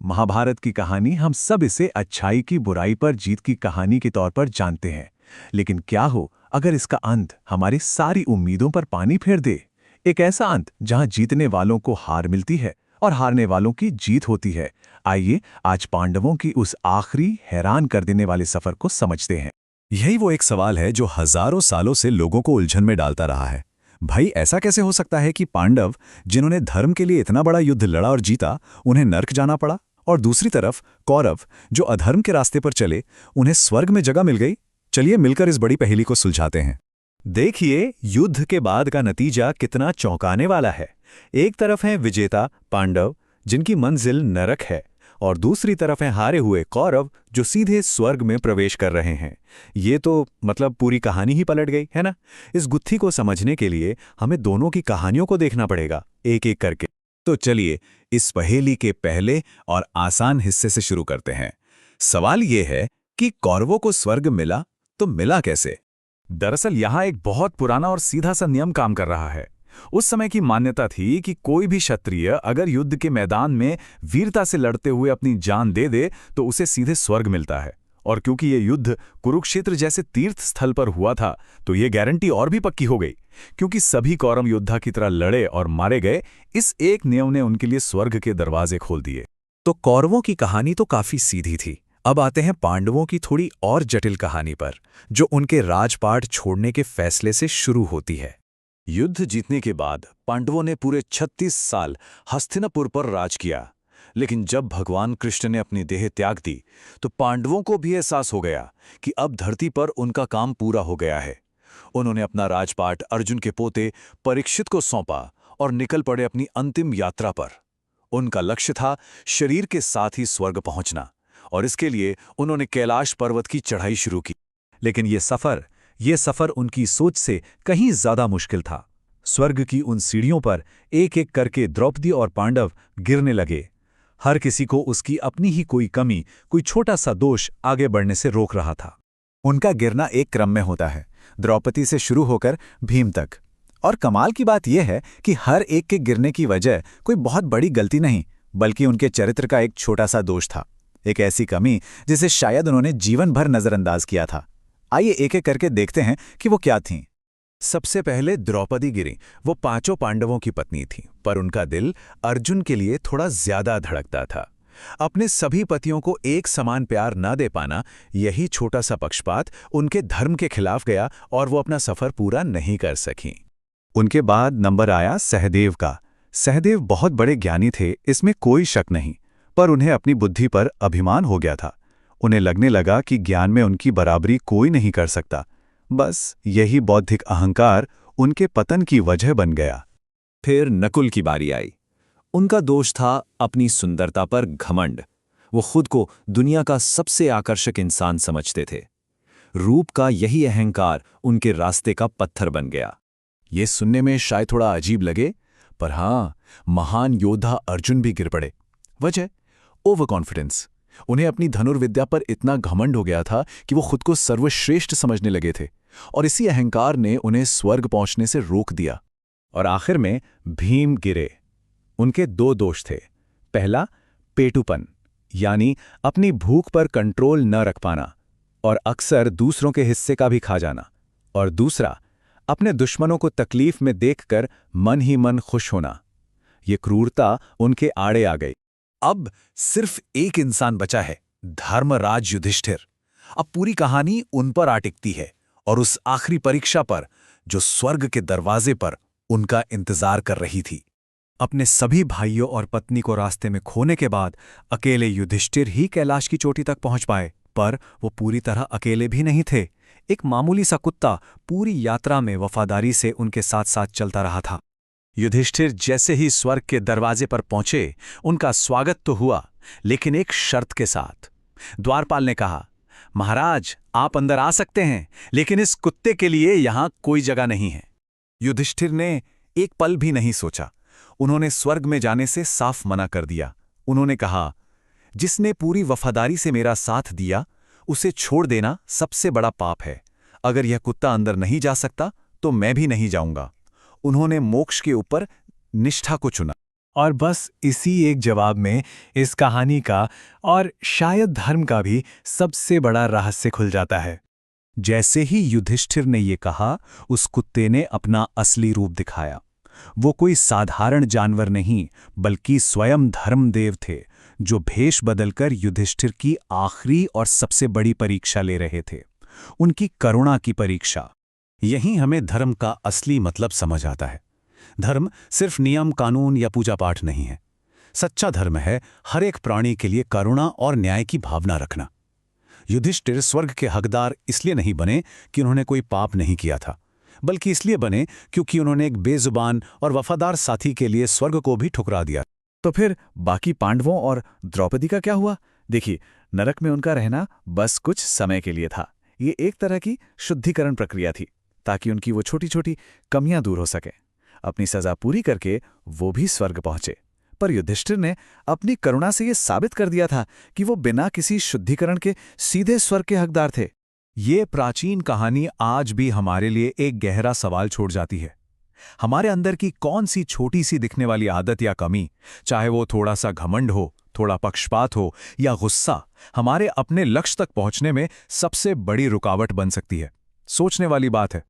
महाभारत की कहानी हम सब इसे अच्छाई की बुराई पर जीत की कहानी के तौर पर जानते हैं। लेकिन क्या हो अगर इसका अंत हमारी सारी उम्मीदों पर पानी फेर दे? एक ऐसा अंत जहां जीतने वालों को हार मिलती है और हारने वालों की जीत होती है। आइए आज पांडवों की उस आखिरी हैरान कर देने वाले सफर को समझते हैं। यही वो एक सवाल है जो हजारों सालों से लोगों को उलझन में डालता रहा है। भाई, ऐसा कैसे हो सकता है कि पांडव, जिन्होंने धर्म के लिए इतना बड़ा युद्ध लड़ा और जीता, उन्हें नर्क जाना पड़ा, और दूसरी तरफ कौरव, जो अधर्म के रास्ते पर चले, उन्हें स्वर्ग में जगह मिल गई? चलिए मिलकर इस बड़ी पहेली को सुलझाते हैं। देखिए, युद्ध के बाद का नतीजा कितना चौंकाने वाला है। एक तरफ हैं विजेता पांडव, जिनकी मंजिल नरक है, और दूसरी तरफ हैं हारे हुए कौरव, जो सीधे स्वर्ग में प्रवेश कर रहे हैं। ये तो मतलब पूरी कहानी ही पलट गई है ना। इस गुत्थी को समझने के लिए हमें दोनों की कहानियों को देखना पड़ेगा, एक एक करके। तो चलिए इस पहेली के पहले और आसान हिस्से से शुरू करते हैं। सवाल ये है कि कौरवों को स्वर्ग मिला तो मिला कैसे? दरअसल यहाँ एक बहुत पुराना और सीधा सा नियम काम कर रहा है। उस समय की मान्यता थी कि कोई भी क्षत्रिय अगर युद्ध के मैदान में वीरता से लड़ते हुए अपनी जान दे दे तो उसे सीधे स्वर्ग मिलता है। और क्योंकि ये युद्ध कुरुक्षेत्र जैसे तीर्थ स्थल पर हुआ था, तो ये गारंटी और भी पक्की हो गई, क्योंकि सभी कौरव योद्धा की तरह लड़े और मारे गए। इस एक नियम ने उनके लिए स्वर्ग के दरवाजे खोल दिए। तो कौरवों की कहानी तो काफी सीधी थी। अब आते हैं पांडवों की थोड़ी और जटिल कहानी पर, जो उनके राजपाट छोड़ने के फैसले से शुरू होती है। युद्ध जीतने के बाद पांडवों ने पूरे 36 साल हस्तिनापुर पर राज किया। लेकिन जब भगवान कृष्ण ने अपनी देह त्याग दी, तो पांडवों को भी एहसास हो गया कि अब धरती पर उनका काम पूरा हो गया है। उन्होंने अपना राजपाट अर्जुन के पोते परीक्षित को सौंपा और निकल पड़े अपनी अंतिम यात्रा पर। उनका लक्ष्य था शरीर के साथ ही स्वर्ग पहुंचना, और इसके लिए उन्होंने कैलाश पर्वत की चढ़ाई शुरू की। लेकिन ये सफर उनकी सोच से कहीं ज्यादा मुश्किल था। स्वर्ग की उन सीढ़ियों पर एक एक करके द्रौपदी और पांडव गिरने लगे। हर किसी को उसकी अपनी ही कोई कमी, कोई छोटा सा दोष आगे बढ़ने से रोक रहा था। उनका गिरना एक क्रम में होता है, द्रौपदी से शुरू होकर भीम तक। और कमाल की बात यह है कि हर एक के गिरने की वजह कोई बहुत बड़ी गलती नहीं, बल्कि उनके चरित्र का एक छोटा सा दोष था, एक ऐसी कमी जिसे शायद उन्होंने जीवन भर नजरअंदाज किया था। आइए एक एक करके देखते हैं कि वो क्या थीं। सबसे पहले द्रौपदी गिरी। वो पांचों पांडवों की पत्नी थी, पर उनका दिल अर्जुन के लिए थोड़ा ज्यादा धड़कता था। अपने सभी पतियों को एक समान प्यार न दे पाना, यही छोटा सा पक्षपात उनके धर्म के खिलाफ गया और वो अपना सफर पूरा नहीं कर सकीं। उनके बाद नंबर आया सहदेव का। सहदेव बहुत बड़े ज्ञानी थे, इसमें कोई शक नहीं, पर उन्हें अपनी बुद्धि पर अभिमान हो गया था। उन्हें लगने लगा कि ज्ञान में उनकी बराबरी कोई नहीं कर सकता। बस यही बौद्धिक अहंकार उनके पतन की वजह बन गया। फिर नकुल की बारी आई। उनका दोष था अपनी सुंदरता पर घमंड। वो खुद को दुनिया का सबसे आकर्षक इंसान समझते थे। रूप का यही अहंकार उनके रास्ते का पत्थर बन गया। ये सुनने में शायद थोड़ा अजीब लगे, पर हां, महान योद्धा अर्जुन भी गिर पड़े। वजह ओवर कॉन्फिडेंस। उन्हें अपनी धनुर्विद्या पर इतना घमंड हो गया था कि वो खुद को सर्वश्रेष्ठ समझने लगे थे, और इसी अहंकार ने उन्हें स्वर्ग पहुंचने से रोक दिया। और आखिर में भीम गिरे। उनके दो दोष थे। पहला, पेटूपन, यानी अपनी भूख पर कंट्रोल न रख पाना और अक्सर दूसरों के हिस्से का भी खा जाना। और दूसरा, अपने दुश्मनों को तकलीफ में देखकर मन ही मन खुश होना। ये क्रूरता उनके आड़े आ गई। अब सिर्फ एक इंसान बचा है, धर्मराज युधिष्ठिर। अब पूरी कहानी उन पर आ टिकती है, और उस आखिरी परीक्षा पर जो स्वर्ग के दरवाजे पर उनका इंतजार कर रही थी। अपने सभी भाइयों और पत्नी को रास्ते में खोने के बाद अकेले युधिष्ठिर ही कैलाश की चोटी तक पहुंच पाए। पर वो पूरी तरह अकेले भी नहीं थे। एक मामूली सा कुत्ता पूरी यात्रा में वफादारी से उनके साथ साथ चलता रहा था। युधिष्ठिर जैसे ही स्वर्ग के दरवाजे पर पहुंचे, उनका स्वागत तो हुआ, लेकिन एक शर्त के साथ। द्वारपाल ने कहा, महाराज, आप अंदर आ सकते हैं, लेकिन इस कुत्ते के लिए यहां कोई जगह नहीं है। युधिष्ठिर ने एक पल भी नहीं सोचा। उन्होंने स्वर्ग में जाने से साफ मना कर दिया। उन्होंने कहा, जिसने पूरी वफादारी से मेरा साथ दिया, उसे छोड़ देना सबसे बड़ा पाप है। अगर यह कुत्ता अंदर नहीं जा सकता, तो मैं भी नहीं जाऊंगा। उन्होंने मोक्ष के ऊपर निष्ठा को चुना। और बस इसी एक जवाब में इस कहानी का और शायद धर्म का भी सबसे बड़ा रहस्य खुल जाता है। जैसे ही युधिष्ठिर ने ये कहा, उस कुत्ते ने अपना असली रूप दिखाया। वो कोई साधारण जानवर नहीं, बल्कि स्वयं धर्मदेव थे, जो भेष बदलकर युधिष्ठिर की आखिरी और सबसे बड़ी परीक्षा ले रहे थे, उनकी करुणा की परीक्षा। यहीं हमें धर्म का असली मतलब समझ आता है। धर्म सिर्फ नियम, कानून या पूजा पाठ नहीं है। सच्चा धर्म है हर एक प्राणी के लिए करुणा और न्याय की भावना रखना। युधिष्ठिर स्वर्ग के हकदार इसलिए नहीं बने कि उन्होंने कोई पाप नहीं किया था, बल्कि इसलिए बने क्योंकि उन्होंने एक बेजुबान और वफादार साथी के लिए स्वर्ग को भी ठुकरा दिया। तो फिर बाकी पांडवों और द्रौपदी का क्या हुआ? देखिए, नरक में उनका रहना बस कुछ समय के लिए था। ये एक तरह की शुद्धिकरण प्रक्रिया थी, ताकि उनकी वो छोटी छोटी कमियां दूर हो सके। अपनी सजा पूरी करके वो भी स्वर्ग पहुंचे। पर युधिष्ठिर ने अपनी करुणा से ये साबित कर दिया था कि वो बिना किसी शुद्धिकरण के सीधे स्वर्ग के हकदार थे। ये प्राचीन कहानी आज भी हमारे लिए एक गहरा सवाल छोड़ जाती है। हमारे अंदर की कौन सी छोटी सी दिखने वाली आदत या कमी, चाहे वो थोड़ा सा घमंड हो, थोड़ा पक्षपात हो या गुस्सा, हमारे अपने लक्ष्य तक पहुंचने में सबसे बड़ी रुकावट बन सकती है। सोचने वाली बात है।